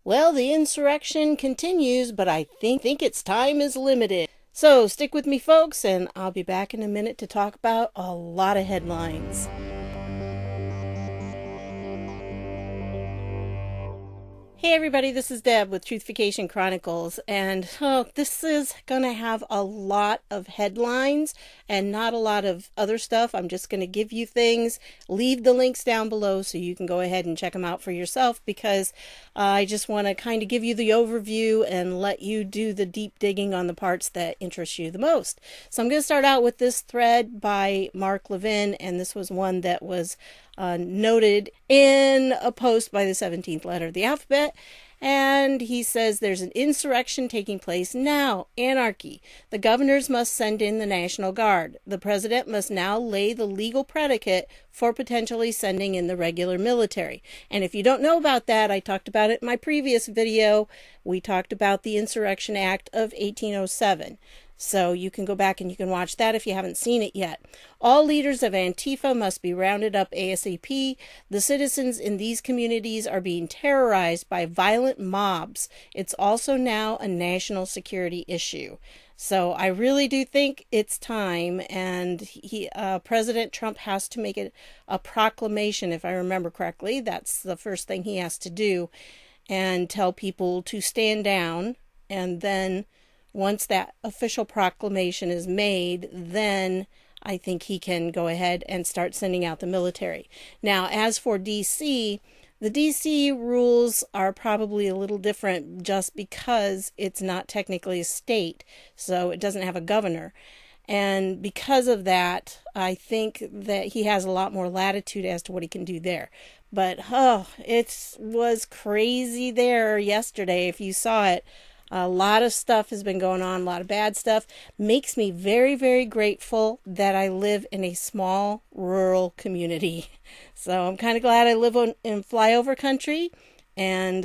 Well, the insurrection continues, but I think its time is limited. So stick with me, folks, and I'll be back in a minute to talk about a lot of headlines. Hey everybody, this is Deb with Truthification Chronicles, and this is going to have a lot of headlines and not a lot of other stuff. I'm just going to give you things, leave the links down below so you can go ahead and check them out for yourself, because I just want to kind of give you the overview and let you do the deep digging on the parts that interest you the most. So I'm going to start out with this thread by Mark Levin, and this was one that was noted in a post by the 17th letter of the alphabet, and he says there's an insurrection taking place now. Anarchy. The governors must send in the National Guard. The president must now lay the legal predicate for potentially sending in the regular military. And if you don't know about that, I talked about it in my previous video. We talked about the Insurrection Act of 1807. So you can go back and you can watch that if you haven't seen it yet. All leaders of Antifa must be rounded up ASAP. The citizens in these communities are being terrorized by violent mobs. It's also now a national security issue. So I really do think it's time, and President Trump has to make it a proclamation, if I remember correctly. That's the first thing he has to do, and tell people to stand down, and then once that official proclamation is made, then I think he can go ahead and start sending out the military. Now, as for D.C., the D.C. rules are probably a little different just because it's not technically a state, so it doesn't have a governor. And because of that, I think that he has a lot more latitude as to what he can do there. But, it was crazy there yesterday, if you saw it. A lot of stuff has been going on, a lot of bad stuff. Makes me very, very grateful that I live in a small rural community. So I'm kind of glad I live in flyover country. And,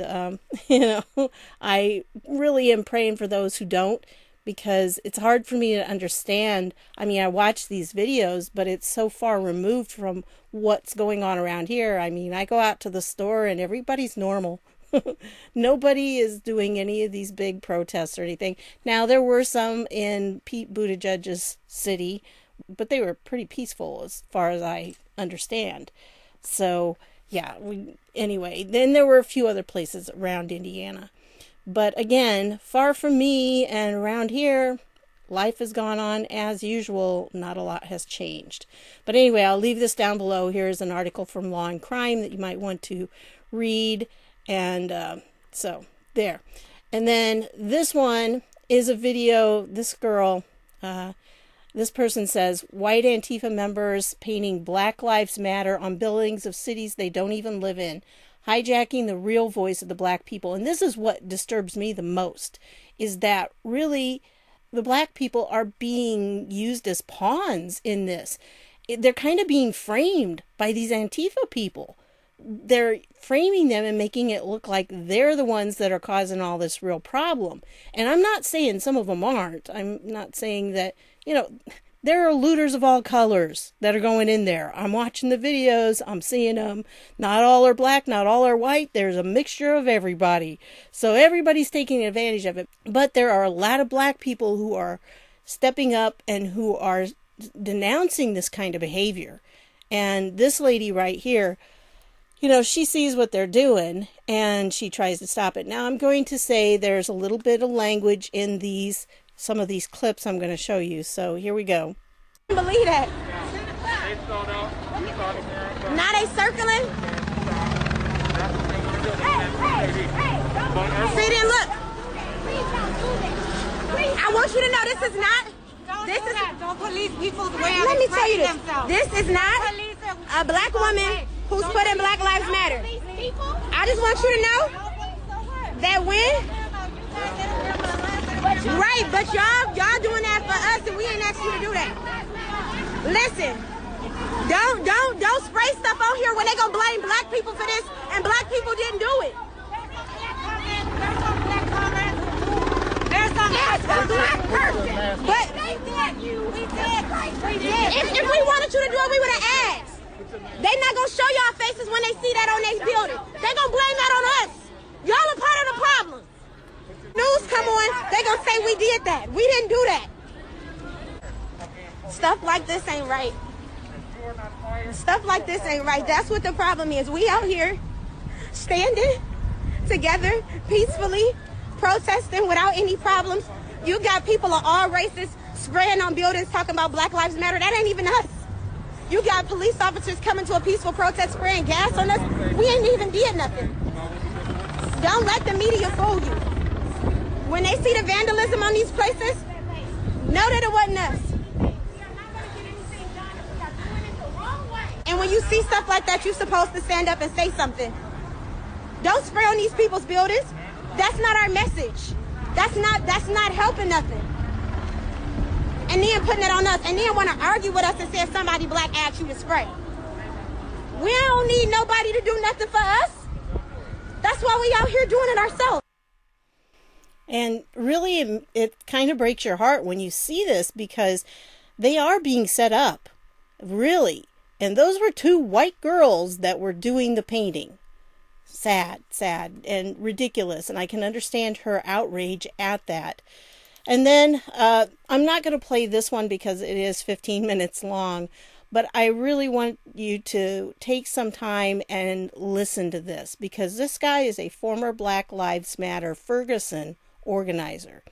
I really am praying for those who don't, because it's hard for me to understand. I mean, I watch these videos, but it's so far removed from what's going on around here. I mean, I go out to the store and everybody's normal. Nobody is doing any of these big protests or anything. Now, there were some in Pete Buttigieg's city, but they were pretty peaceful as far as I understand. So, yeah, anyway, then there were a few other places around Indiana. But again, far from me and around here, life has gone on as usual. Not a lot has changed. But anyway, I'll leave this down below. Here's an article from Law and Crime that you might want to read. And so there. And then this one is a video. This girl, this person says, white Antifa members painting Black Lives Matter on buildings of cities they don't even live in, hijacking the real voice of the black people. And this is what disturbs me the most, is that really the black people are being used as pawns in this. They're kind of being framed by these Antifa people. They're framing them and making it look like they're the ones that are causing all this real problem. And I'm not saying some of them aren't. I'm not saying that, there are looters of all colors that are going in there. I'm watching the videos. I'm seeing them. Not all are black. Not all are white. There's a mixture of everybody. So everybody's taking advantage of it. But there are a lot of black people who are stepping up and who are denouncing this kind of behavior. And this lady right here, she sees what they're doing and she tries to stop it. Now, I'm going to say there's a little bit of language in some of these clips I'm going to show you. So here we go. Believe that. Now they circling. See, then look. I want you to know this is not. Don't police people's way of Let me tell you themselves. this. This is not a black woman who's putting Black Lives Matter. I just want you to know that right, but y'all doing that for us, and we ain't asked you to do that. Listen, don't spray stuff on here when they gonna blame black people for this, and black people didn't do it. There's a black person, but if we wanted you to do it, we would have asked. They not gonna show y'all faces when they see that on their building. They gonna blame that on us. Y'all are part of the did that. We didn't do that. Stuff like this ain't right. Stuff like this ain't right. That's what the problem is. We out here standing together peacefully, protesting without any problems. You got people of all races spraying on buildings talking about Black Lives Matter. That ain't even us. You got police officers coming to a peaceful protest spraying gas on us. We ain't even did nothing. Don't let the media fool you. When they see the vandalism on these places, know that it wasn't us. And when you see stuff like that, you're supposed to stand up and say something. Don't spray on these people's buildings. That's not our message. That's not helping nothing. And then putting it on us, and then want to argue with us and say if somebody black asked you to spray. We don't need nobody to do nothing for us. That's why we out here doing it ourselves. And really, it kind of breaks your heart when you see this, because they are being set up, really. And those were two white girls that were doing the painting. Sad, and ridiculous. And I can understand her outrage at that. And then I'm not going to play this one because it is 15 minutes long, but I really want you to take some time and listen to this, because this guy is a former Black Lives Matter Ferguson organizer.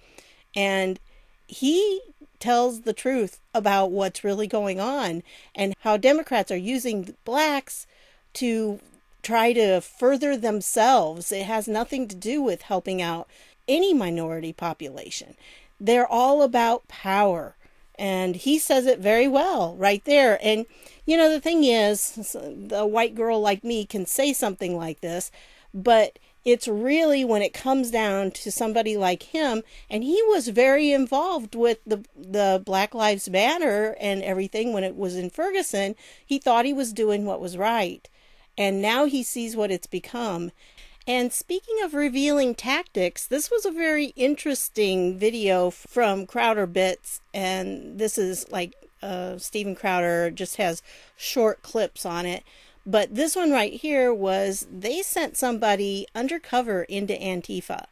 And he tells the truth about what's really going on and how Democrats are using blacks to try to further themselves. It has nothing to do with helping out any minority population. They're all about power. And he says it very well right there. And, you know, the thing is, the white girl like me can say something like this, but it's really when it comes down to somebody like him, and he was very involved with the Black Lives Matter and everything when it was in Ferguson. He thought he was doing what was right. And now he sees what it's become. And speaking of revealing tactics, this was a very interesting video from Crowderbits. And this is like Steven Crowder just has short clips on it. But this one right here was they sent somebody undercover into Antifa.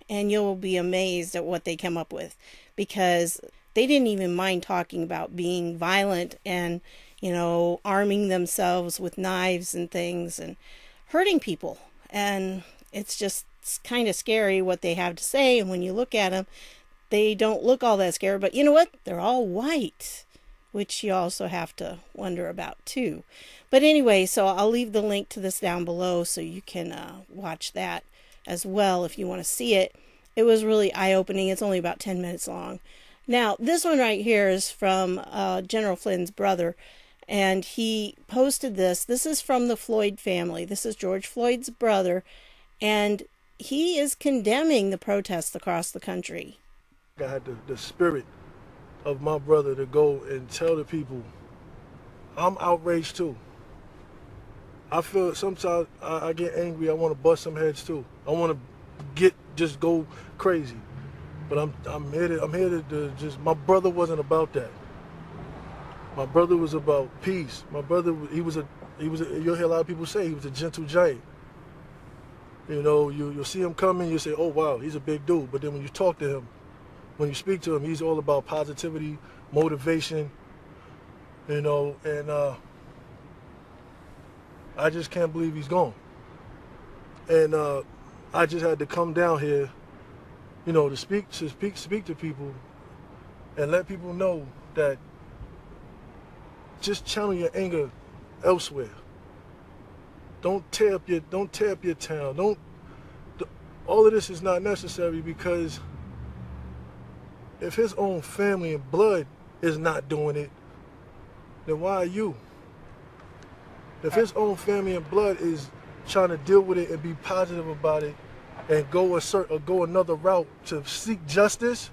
And you'll be amazed at what they come up with, because they didn't even mind talking about being violent and, you know, arming themselves with knives and things and hurting people. And it's kind of scary what they have to say. And when you look at them, they don't look all that scary. But you know what? They're all white, which you also have to wonder about too. But anyway, so I'll leave the link to this down below so you can watch that as well if you want to see it. It was really eye-opening. It's only about 10 minutes long. Now, this one right here is from General Flynn's brother. And he posted this. This is from the Floyd family. This is George Floyd's brother. And he is condemning the protests across the country. I had the spirit of my brother to go and tell the people, I'm outraged too. I feel sometimes I get angry. I want to bust some heads too. I want to just go crazy. But I'm here to just, my brother wasn't about that. My brother was about peace. My brother, you'll hear a lot of people say he was a gentle giant. You know, you'll see him coming, you say, oh wow, he's a big dude. But then when you talk to him, when you speak to him, he's all about positivity, motivation, you know, and I just can't believe he's gone. And I just had to come down here, you know, to speak to people and let people know that just channel your anger elsewhere. Don't tear up your town. All of this is not necessary, because if his own family and blood is not doing it, then why are you? If his own family and blood is trying to deal with it and be positive about it and go another route to seek justice,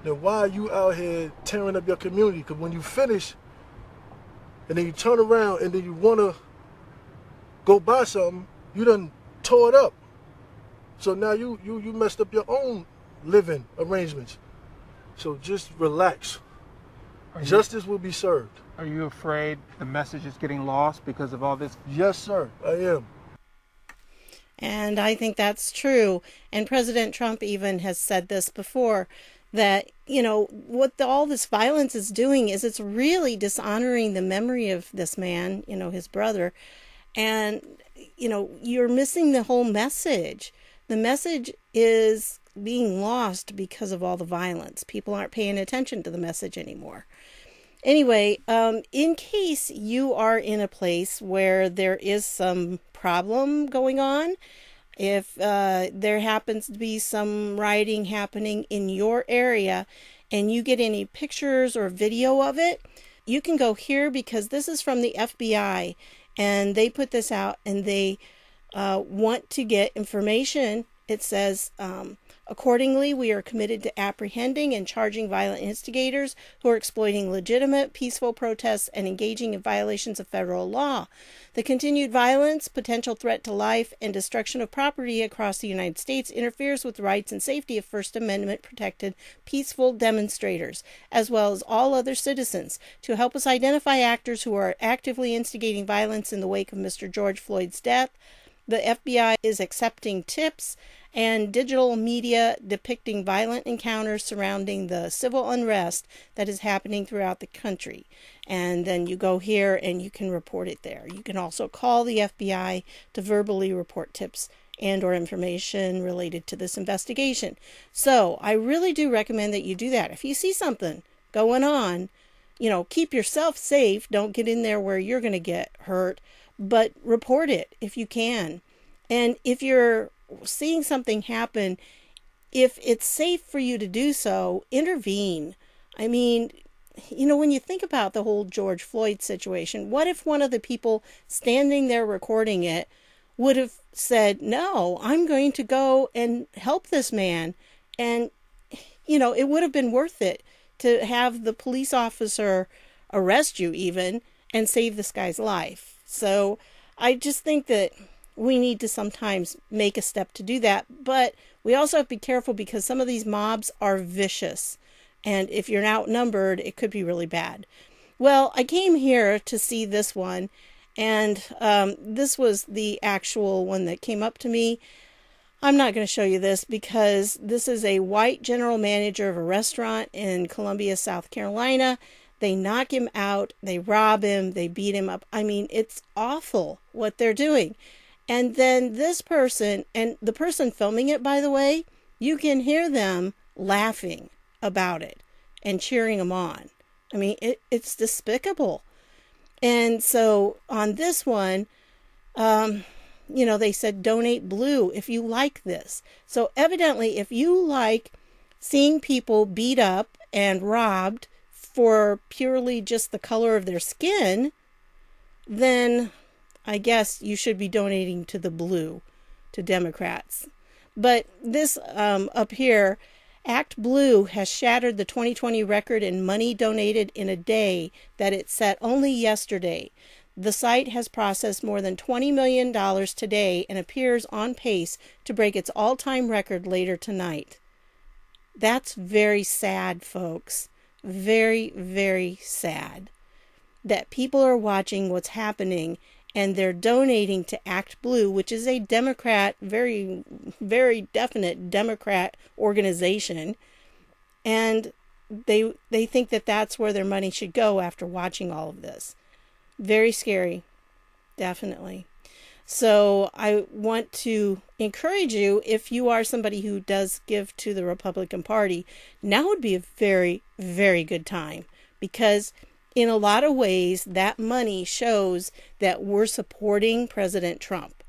then why are you out here tearing up your community? Because when you finish, and then you turn around and then you want to go buy something, you done tore it up. So now you messed up your own living arrangements. So just relax. Justice will be served. Are you afraid the message is getting lost because of all this? Yes, sir, I am. And I think that's true. And President Trump even has said this before, that, what all this violence is doing is it's really dishonoring the memory of this man, his brother. And, you're missing the whole message. The message is being lost because of all the violence. People aren't paying attention to the message anymore. Anyway, in case you are in a place where there is some problem going on, if there happens to be some rioting happening in your area and you get any pictures or video of it, you can go here, because this is from the FBI and they put this out, and they want to get information. It says, accordingly, we are committed to apprehending and charging violent instigators who are exploiting legitimate, peaceful protests and engaging in violations of federal law. The continued violence, potential threat to life, and destruction of property across the United States interferes with the rights and safety of First Amendment-protected peaceful demonstrators, as well as all other citizens. To help us identify actors who are actively instigating violence in the wake of Mr. George Floyd's death, the FBI is accepting tips and digital media depicting violent encounters surrounding the civil unrest that is happening throughout the country. And then you go here and you can report it there. You can also call the FBI to verbally report tips and or information related to this investigation. So I really do recommend that you do that. If you see something going on, keep yourself safe. Don't get in there where you're going to get hurt, but report it if you can. And if you're seeing something happen, if it's safe for you to do so, intervene. I mean, when you think about the whole George Floyd situation, what if one of the people standing there recording it would have said, no, I'm going to go and help this man? And, it would have been worth it to have the police officer arrest you even and save this guy's life. So I just think that we need to sometimes make a step to do that. But we also have to be careful, because some of these mobs are vicious. And if you're outnumbered, it could be really bad. Well, I came here to see this one. And this was the actual one that came up to me. I'm not going to show you this, because this is a white general manager of a restaurant in Columbia, South Carolina. They knock him out. They rob him. They beat him up. I mean, it's awful what they're doing. And then this person, and the person filming it, by the way, you can hear them laughing about it and cheering him on. I mean, it's despicable. And so on this one, they said donate blue if you like this. So evidently, if you like seeing people beat up and robbed for purely just the color of their skin, then I guess you should be donating to the blue, to Democrats. But this up here, Act Blue has shattered the 2020 record in money donated in a day that it set only yesterday. The site has processed more than $20 million today and appears on pace to break its all-time record later tonight. That's very sad, folks. Very, very sad that people are watching what's happening and they're donating to Act Blue, which is a Democrat, very, very definite Democrat organization. And they think that that's where their money should go after watching all of this. Very scary, definitely. So I want to encourage you, if you are somebody who does give to the Republican Party, now would be a very, very good time, because in a lot of ways, that money shows that we're supporting President Trump.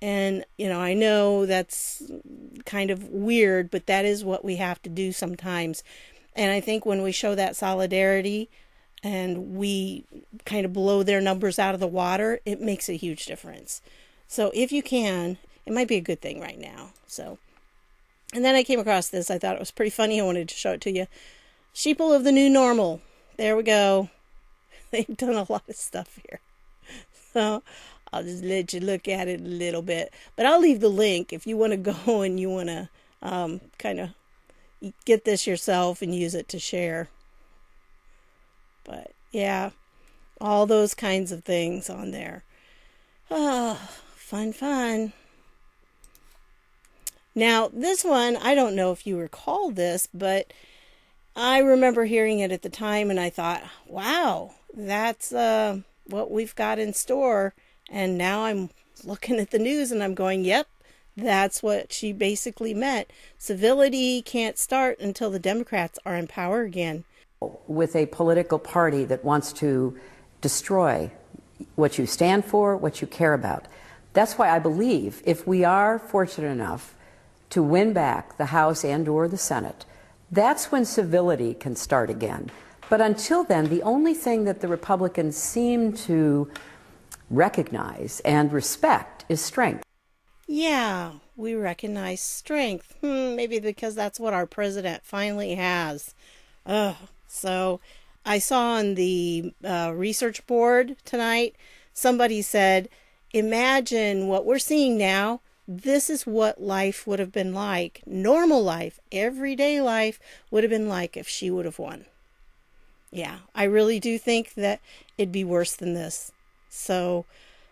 And, I know that's kind of weird, but that is what we have to do sometimes. And I think when we show that solidarity and we kind of blow their numbers out of the water, it makes a huge difference. So if you can, it might be a good thing right now. So, and then I came across this. I thought it was pretty funny. I wanted to show it to you. Sheeple of the New Normal. There we go. They've done a lot of stuff here. So I'll just let you look at it a little bit. But I'll leave the link if you want to go and you want to kind of get this yourself and use it to share. But yeah, all those kinds of things on there. Oh, fun. Now, this one, I don't know if you recall this, but I remember hearing it at the time and I thought, wow, that's what we've got in store. And now I'm looking at the news and I'm going, yep, that's what she basically meant. Civility can't start until the Democrats are in power again. With a political party that wants to destroy what you stand for, what you care about. That's why I believe if we are fortunate enough to win back the House and or the Senate, that's when civility can start again. But until then, the only thing that the Republicans seem to recognize and respect is strength. Yeah, we recognize strength. Maybe because that's what our president finally has. So I saw on the research board tonight, somebody said, imagine what we're seeing now. This is what life would have been like. Normal life, everyday life would have been like if she would have won. Yeah, I really do think that it'd be worse than this. So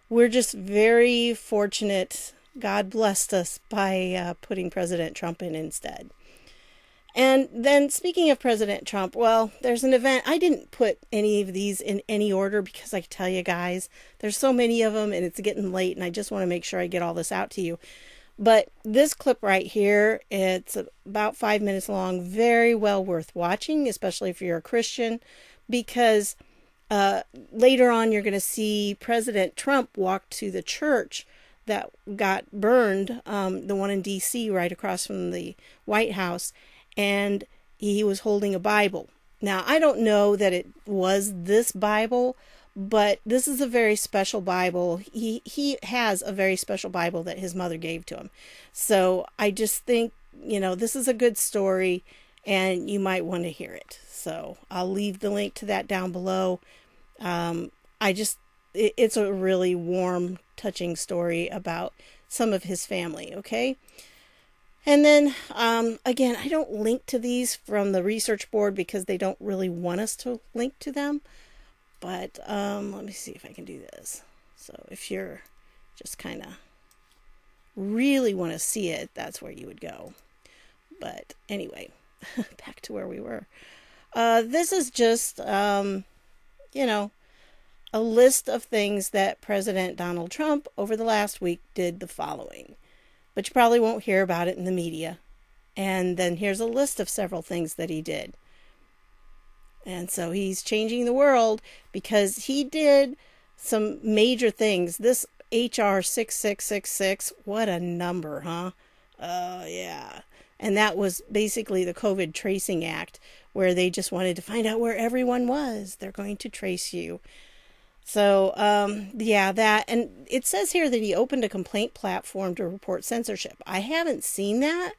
we're just very fortunate. God blessed us by putting President Trump in instead. And then speaking of President Trump, well, there's an event. I didn't put any of these in any order because I tell you guys, there's so many of them and it's getting late and I just want to make sure I get all this out to you. But this clip right here, it's about 5 minutes long, very well worth watching, especially if you're a Christian, because later on you're going to see President Trump walk to the church that got burned, the one in D.C. right across from the White House, and he was holding a Bible. Now, I don't know that it was this Bible, but this is a very special Bible. He has a very special Bible that his mother gave to him. So I just think, this is a good story and you might want to hear it. So I'll leave the link to that down below. It's a really warm, touching story about some of his family, okay? And then, again, I don't link to these from the research board because they don't really want us to link to them. But let me see if I can do this. So if you're just kind of really want to see it, that's where you would go. But anyway, back to where we were. This is just, a list of things that President Donald Trump over the last week did the following. But you probably won't hear about it in the media. And then here's a list of several things that he did. And so he's changing the world because he did some major things. This HR 6666, what a number, huh? Yeah. And that was basically the COVID Tracing Act, where they just wanted to find out where everyone was. They're going to trace you. So, that. And it says here that he opened a complaint platform to report censorship. I haven't seen that,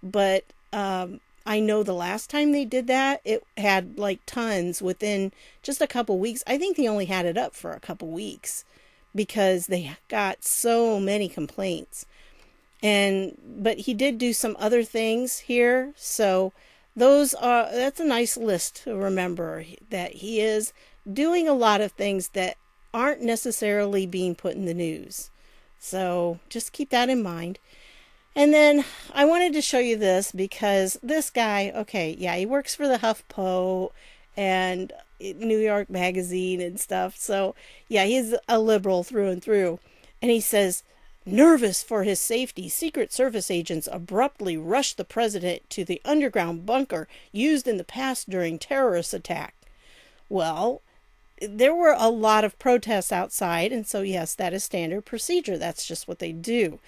but I know the last time they did that, it had like tons within just a couple weeks. I think they only had it up for a couple weeks because they got so many complaints. But he did do some other things here. So that's a nice list to remember, that he is doing a lot of things that aren't necessarily being put in the news. So just keep that in mind. And then I wanted to show you this because this guy, he works for the HuffPo and New York Magazine and stuff. So yeah, he's a liberal through and through. And he says, nervous for his safety, Secret Service agents abruptly rushed the president to the underground bunker used in the past during terrorist attack. Well, there were a lot of protests outside, and so yes, that is standard procedure. That's just what they do.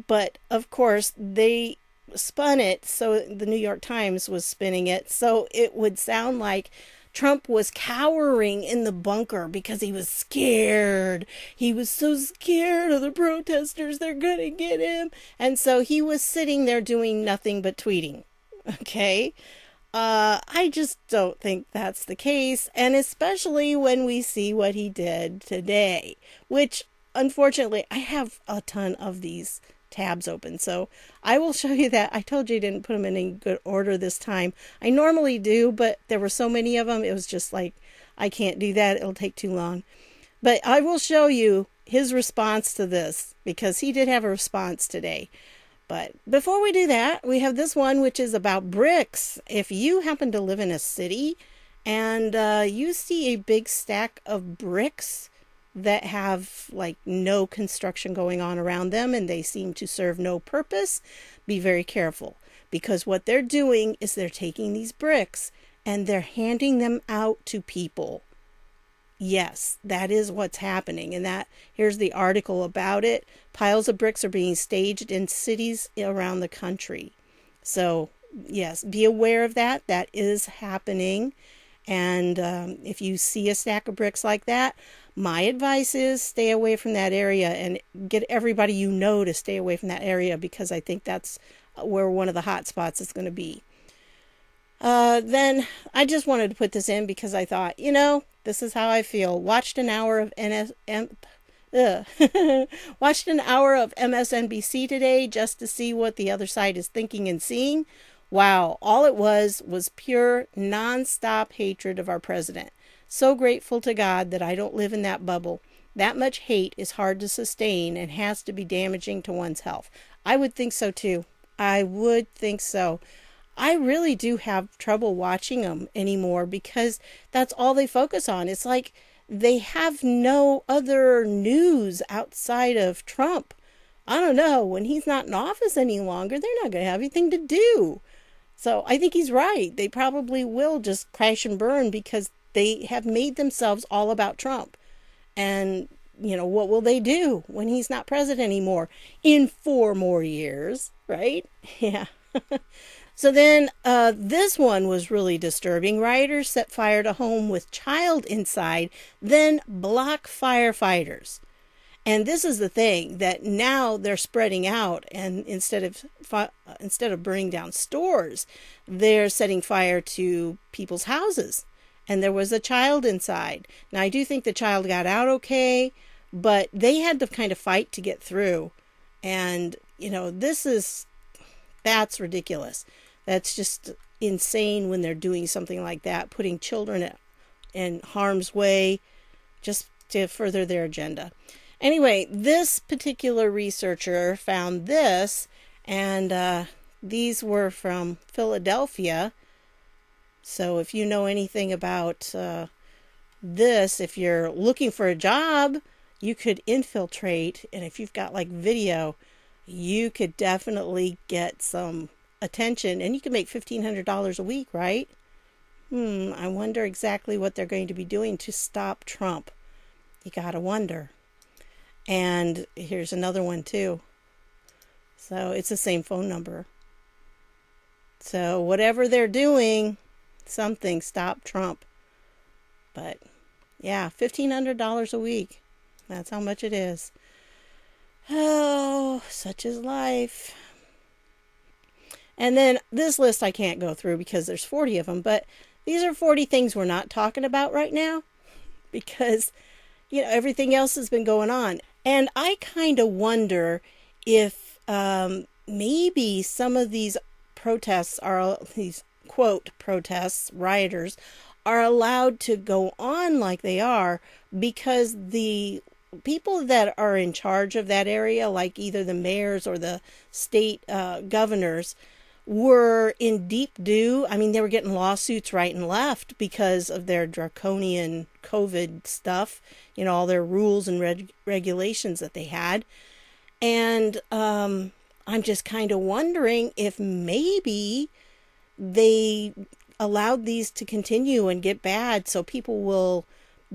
But of course, they spun it, so the New York Times was spinning it, so it would sound like Trump was cowering in the bunker because he was scared. He was so scared of the protesters, they're gonna get him. And so he was sitting there doing nothing but tweeting. Okay? I just don't think that's the case, and especially when we see what he did today, which unfortunately I have a ton of these tabs open, so I will show you that. I told you I didn't put them in any good order this time. I normally do, but there were so many of them, it was just like, I can't do that, it'll take too long. But I will show you his response to this, because he did have a response today. But before we do that, we have this one, which is about bricks. If you happen to live in a city and you see a big stack of bricks that have like no construction going on around them and they seem to serve no purpose, be very careful, because what they're doing is they're taking these bricks and they're handing them out to people. Yes, that is what's happening. And here's the article about it. Piles of bricks are being staged in cities around the country. So yes, be aware of that. That is happening. And if you see a stack of bricks like that, my advice is stay away from that area and get everybody you know to stay away from that area, because I think that's where one of the hot spots is going to be. Then I just wanted to put this in because I thought, this is how I feel. Watched an hour of MSNBC today just to see what the other side is thinking and seeing. Wow, all it was pure nonstop hatred of our president. So grateful to God that I don't live in that bubble. That much hate is hard to sustain and has to be damaging to one's health. I would think so too. I would think so. I really do have trouble watching them anymore because that's all they focus on. It's like they have no other news outside of Trump. I don't know. When he's not in office any longer, they're not going to have anything to do. So I think he's right. They probably will just crash and burn because they have made themselves all about Trump. And, what will they do when he's not president anymore? In 4 more years, right? Yeah. So then this one was really disturbing. Rioters set fire to home with child inside, then block firefighters. And this is the thing, that now they're spreading out, and instead of burning down stores, they're setting fire to people's houses. And there was a child inside. Now, I do think the child got out okay, but they had to kind of fight to get through. And, that's ridiculous. That's just insane when they're doing something like that, putting children in harm's way just to further their agenda. Anyway, this particular researcher found this, and these were from Philadelphia. So if you know anything about this, if you're looking for a job, you could infiltrate. And if you've got like video, you could definitely get some attention, and you can make $1,500 a week, right? I wonder exactly what they're going to be doing to stop Trump. You gotta wonder. And here's another one too. So it's the same phone number. So whatever they're doing, something stop Trump. But yeah, $1,500 a week. That's how much it is. Oh, such is life. And then this list I can't go through because there's 40 of them, but these are 40 things we're not talking about right now because, everything else has been going on. And I kind of wonder if maybe some of these protests these quote protests, rioters, are allowed to go on like they are because the people that are in charge of that area, like either the mayors or the state governors, were in deep due. I mean, they were getting lawsuits right and left because of their draconian COVID stuff, all their rules and regulations that they had. And I'm just kind of wondering if maybe they allowed these to continue and get bad so people will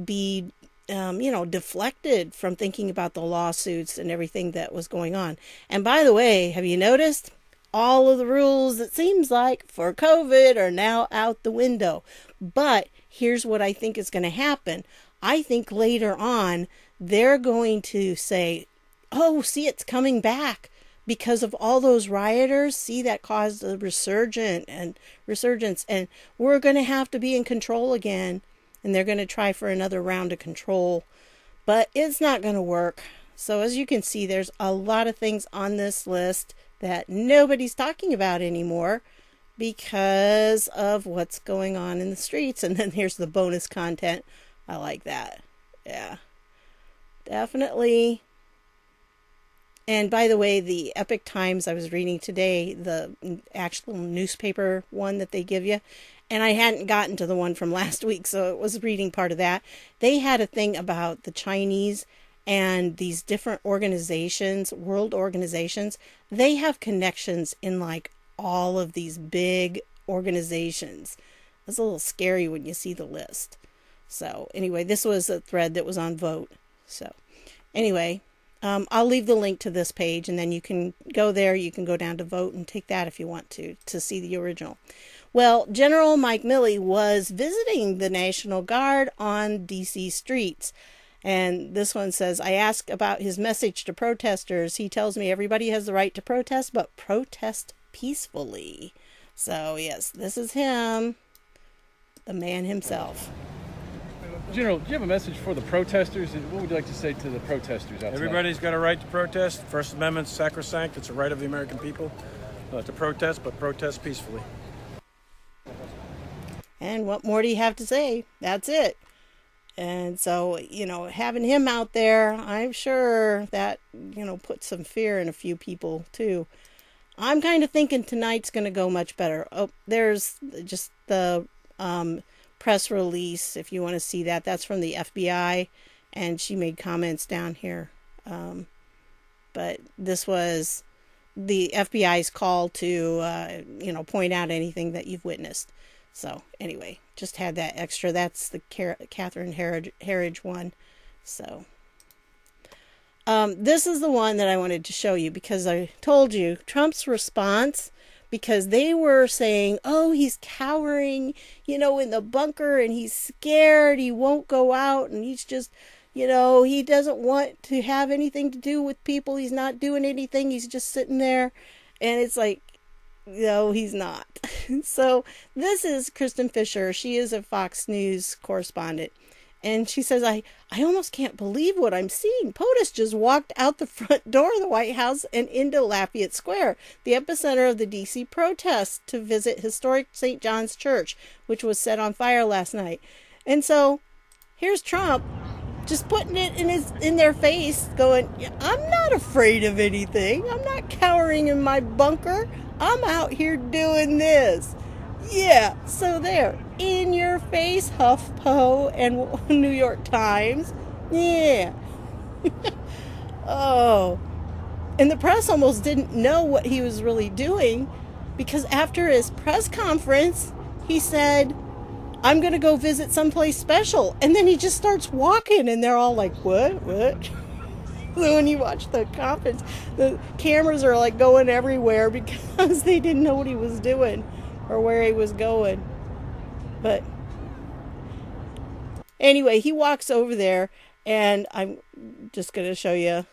be, deflected from thinking about the lawsuits and everything that was going on. And by the way, have you noticed? All of the rules, it seems like, for COVID are now out the window. But here's what I think is going to happen. I think later on, they're going to say, oh, see, it's coming back because of all those rioters. See, that caused a resurgence, and we're going to have to be in control again. And they're going to try for another round of control. But it's not going to work. So as you can see, there's a lot of things on this list that nobody's talking about anymore because of what's going on in the streets. And then here's the bonus content. I like that. Yeah, definitely And by the way, the Epic Times I was reading today, the actual newspaper one that they give you, and I hadn't gotten to the one from last week, so it was reading part of that. They had a thing about the Chinese and these different organizations, world organizations. They have connections in like all of these big organizations. It's a little scary when you see the list. So anyway, this was a thread that was on Vote. So anyway, I'll leave the link to this page, and then you can go there. You can go down to Vote and take that if you want to see the original. Well, General Mike Milley was visiting the National Guard on D.C. streets. And this one says, I asked about his message to protesters. He tells me everybody has the right to protest, but protest peacefully. So, yes, this is him, the man himself. General, do you have a message for the protesters? And what would you like to say to the protesters out there? Everybody's got a right to protest. First Amendment's sacrosanct. It's a right of the American people to protest, but protest peacefully. And what more do you have to say? That's it. And so, having him out there, I'm sure that, put some fear in a few people too. I'm kind of thinking tonight's going to go much better. Oh, there's just the press release, if you want to see that. That's from the FBI, and she made comments down here. But this was the FBI's call to, point out anything that you've witnessed. So anyway, just had that extra. That's the Catherine Herridge one. So this is the one that I wanted to show you, because I told you Trump's response, because they were saying, oh, he's cowering, in the bunker, and he's scared, he won't go out, and he's just, he doesn't want to have anything to do with people. He's not doing anything. He's just sitting there. And it's like, no, he's not. So this is Kristen Fisher. She is a Fox News correspondent. And she says, I almost can't believe what I'm seeing. POTUS just walked out the front door of the White House and into Lafayette Square, the epicenter of the D.C. protests, to visit historic St. John's Church, which was set on fire last night. And so here's Trump just putting it in their face, going, I'm not afraid of anything. I'm not cowering in my bunker. I'm out here doing this. Yeah, so there, in your face, HuffPo and New York Times. Yeah. Oh. And the press almost didn't know what he was really doing, because after his press conference, he said, I'm going to go visit someplace special. And then he just starts walking, and they're all like, what? So when you watch the conference, the cameras are like going everywhere because they didn't know what he was doing or where he was going. But anyway, he walks over there, and I'm just going to show you.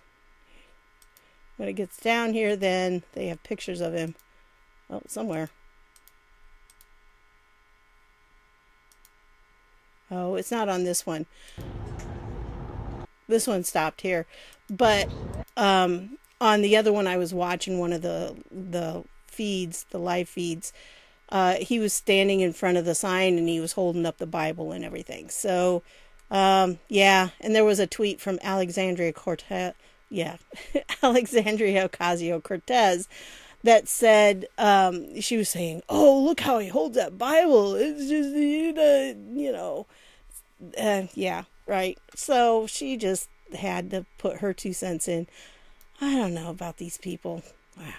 When it gets down here, then they have pictures of him. Oh, somewhere. Oh, it's not on this one. This one stopped here. But on the other one I was watching, one of the feeds, the live feeds, he was standing in front of the sign, and he was holding up the Bible and everything. So, yeah. And there was a tweet from Alexandria Ocasio-Cortez that said, she was saying, oh, look how he holds that Bible. It's just, yeah, right. So she just had to put her 2 cents in. I don't know about these people. Wow.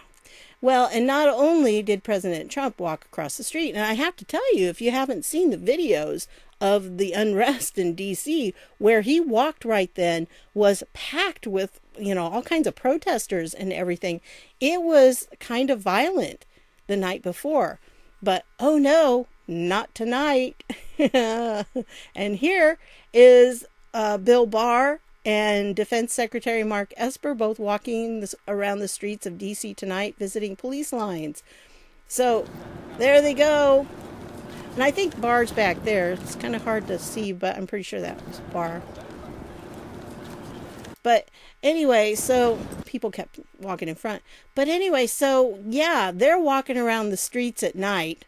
Well, and not only did President Trump walk across the street, and I have to tell you, if you haven't seen the videos of the unrest in D.C., where he walked right then was packed with, all kinds of protesters and everything. It was kind of violent the night before. But, oh no, not tonight. And here is Bill Barr and Defense Secretary Mark Esper both walking around the streets of D.C. tonight, visiting police lines. So there they go. And I think Barr's back there. It's kind of hard to see, but I'm pretty sure that was Barr. But anyway, so people kept walking in front. But anyway, so yeah, they're walking around the streets at night.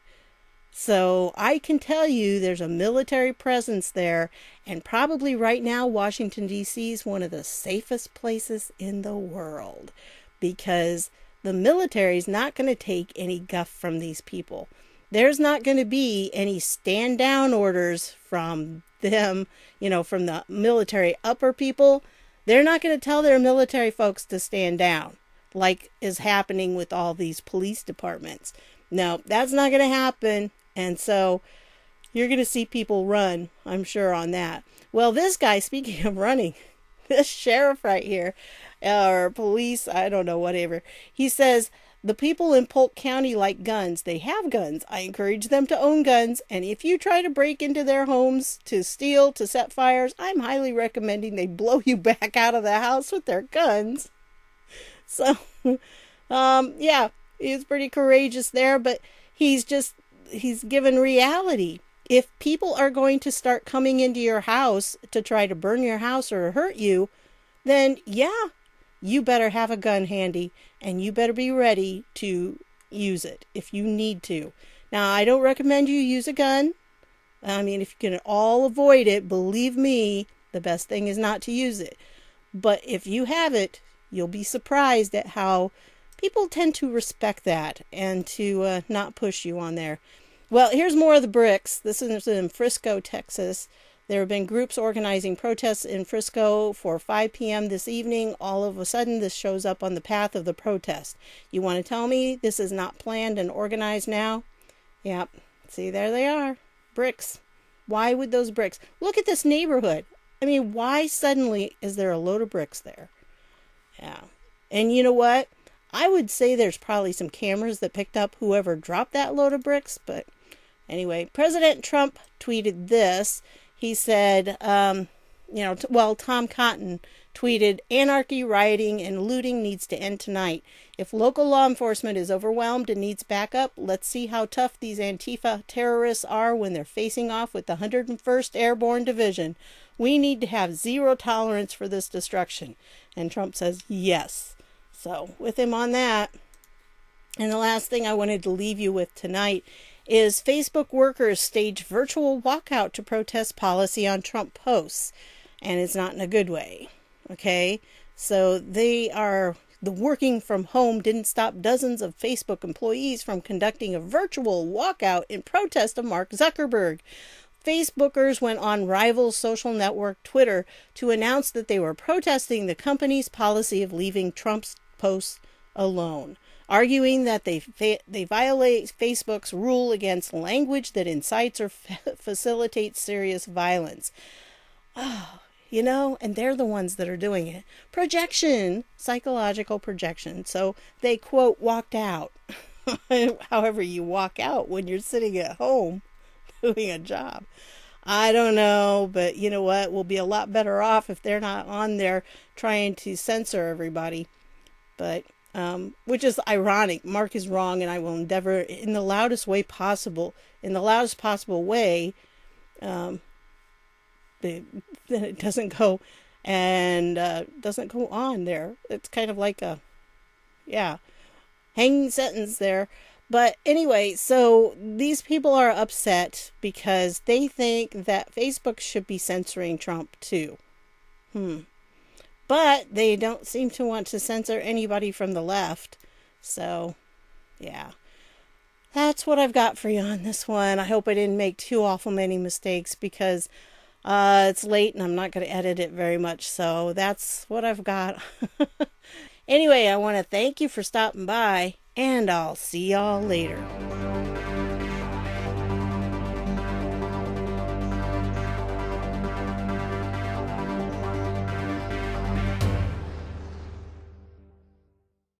So I can tell you there's a military presence there. And probably right now, Washington, D.C. is one of the safest places in the world. because the military is not going to take any guff from these people. There's not going to be any stand down orders from them, from the military upper people. They're not going to tell their military folks to stand down like is happening with all these police departments. No, that's not going to happen. And so you're going to see people run, I'm sure, on that. Well, this guy, speaking of running, this sheriff right here, or police, I don't know, whatever, he says, the people in Polk County like guns. They have guns. I encourage them to own guns. And if you try to break into their homes to steal, to set fires, I'm highly recommending they blow you back out of the house with their guns. So, yeah, he's pretty courageous there, but he's given reality. If people are going to start coming into your house to try to burn your house or hurt you, then yeah, you better have a gun handy and you better be ready to use it if you need to. Now, I don't recommend you use a gun. I mean, if you can all avoid it, believe me, the best thing is not to use it. But if you have it, you'll be surprised at how people tend to respect that and to not push you on there. Well, here's more of the bricks. This is in Frisco, Texas. There have been groups organizing protests in Frisco for 5 p.m. this evening. All of a sudden, this shows up on the path of the protest. You want to tell me this is not planned and organized now? Yep. See, there they are. Bricks. Why would those bricks? Look at this neighborhood. I mean, why suddenly is there a load of bricks there? Yeah. And you know what? I would say there's probably some cameras that picked up whoever dropped that load of bricks. But anyway, President Trump tweeted this. He said, Tom Cotton tweeted, anarchy, rioting, and looting needs to end tonight. If local law enforcement is overwhelmed and needs backup, let's see how tough these Antifa terrorists are when they're facing off with the 101st Airborne Division. We need to have zero tolerance for this destruction. And Trump says, yes. So with him on that. And the last thing I wanted to leave you with tonight is Facebook workers stage virtual walkout to protest policy on Trump posts. And it's not in a good way. Okay? So the working from home didn't stop dozens of Facebook employees from conducting a virtual walkout in protest of Mark Zuckerberg. Facebookers went on rival social network Twitter to announce that they were protesting the company's policy of leaving Trump's posts alone, arguing that they violate Facebook's rule against language that incites or facilitates serious violence. Oh, and they're the ones that are doing it. Projection, psychological projection. So they, quote, walked out. However you walk out when you're sitting at home doing a job. I don't know, but you know what? We'll be a lot better off if they're not on there trying to censor everybody. But which is ironic. Mark is wrong, and I will endeavor in the loudest possible way, that it doesn't go on there. It's kind of like a, hanging sentence there. But anyway, so these people are upset because they think that Facebook should be censoring Trump too. But they don't seem to want to censor anybody from the left. So, yeah. That's what I've got for you on this one. I hope I didn't make too awful many mistakes because it's late and I'm not going to edit it very much. So that's what I've got. Anyway, I want to thank you for stopping by, and I'll see y'all later.